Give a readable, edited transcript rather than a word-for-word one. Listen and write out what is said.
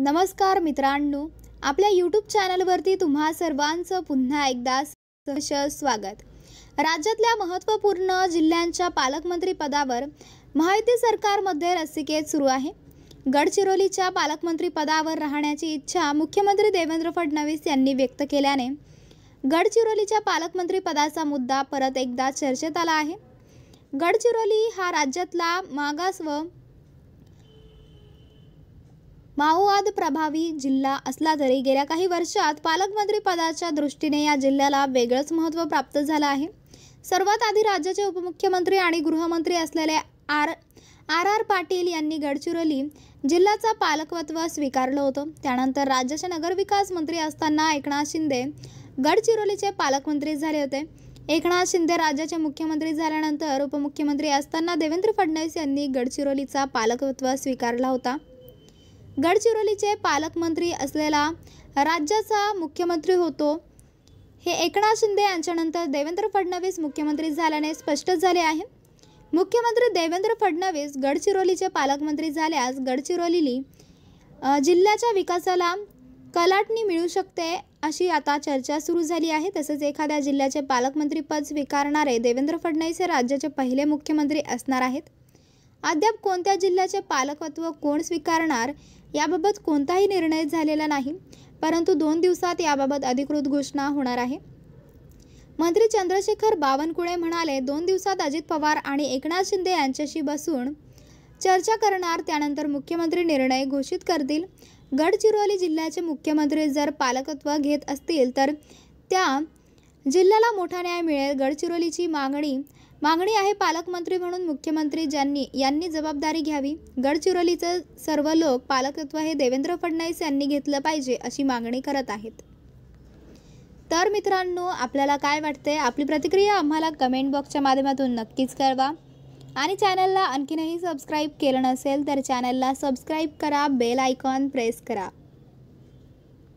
नमस्कार मित्रांनो, आपल्या YouTube चॅनलवरती तुम्हा सर्वांचं पुन्हा एकदा स्वागत। राज्यातल्या महत्त्वपूर्ण जिल्ह्यांच्या पालकमंत्री पदावर महायुती सरकारमध्ये रस्सीखेच सुरू आहे। गडचिरोलीच्या पालकमंत्री पदावर राहण्याची इच्छा मुख्यमंत्री देवेंद्र फडणवीस यांनी व्यक्त केल्याने गडचिरोलीच्या पालकमंत्री पदाचा मुद्दा परत एकदा चर्चेत आला आहे। गडचिरोली हा राज्यातला मागास व माओवाद प्रभावी जिल्हा असला तरी गेल्या काही वर्षात पालकमंत्री पदाच्या दृष्टीने या जिल्ह्याला वेगळंच महत्त्व प्राप्त झालं आहे। सर्वात आधी राज्याचे उपमुख्यमंत्री आणि गृहमंत्री असलेले आर पाटील यांनी गडचिरोली जिल्ह्याचा पालकत्व स्वीकारलं होतं। त्यानंतर राज्याचे नगरविकास मंत्री असताना एकनाथ शिंदे गडचिरोलीचे पालकमंत्री झाले होते। एकनाथ शिंदे राज्याचे मुख्यमंत्री झाल्यानंतर उपमुख्यमंत्री असताना देवेंद्र फडणवीस यांनी गडचिरोलीचा पालकत्व स्वीकारला होता। गडचिरोलीचे पालकमंत्री असलेला राज्याचा मुख्यमंत्री होतो हे एकनाथ शिंदे यांच्यानंतर देवेंद्र फडणवीस मुख्यमंत्री झाल्याने स्पष्ट झाले आहे। मुख्यमंत्री देवेंद्र फडणवीस गडचिरोलीचे पालकमंत्री झाल्यास गडचिरोली जिल्ह्याच्या विकासाला कलाटणी मिळू शकते अशी आता चर्चा सुरू झाली आहे। तसेच एखाद्या जिल्ह्याचे पालकमंत्री पद स्वीकारणारे देवेंद्र फडणवीस हे राज्याचे पहिले मुख्यमंत्री असणार आहेत। अद्याप कोणत्या जिल्ह्याचे पालकत्व कोण स्वीकारणार याबाबत कोणताही निर्णय झालेला नाही, परंतु 2 दिवसात याबाबत अधिकृत घोषणा होणार आहे। मंत्री चंद्रशेखर बावनकुळे म्हणाले, 2 दिवसात अजित पवार आणि एकनाथ शिंदे यांच्याशी बसून चर्चा करणार, त्यानंतर मुख्यमंत्री निर्णय घोषित करतील। गडचिरोली जिल्ह्याचे मुख्यमंत्री जर पालकत्व घेत असतील तर त्या जिल्ह्याला मोठा न्याय मिळेल। गडचिरोलीची मागणी आहे पालकमंत्री म्हणून मुख्यमंत्री यांनी जबाबदारी घ्यावी। गडचिरोलीचे सर्व लोक पालकत्व हे देवेंद्र फडणवीस यांनी घेतलं पाहिजे अशी मागणी करत आहेत। तर मित्रांनो, आपल्याला काय वाटते? आपली प्रतिक्रिया आम्हाला कमेंट बॉक्सच्या माध्यमातून नक्कीच कळवा आणि चॅनलला आणखीनही सबस्क्राईब केलं नसेल तर चॅनलला सबस्क्राईब करा, बेल आयकॉन प्रेस करा।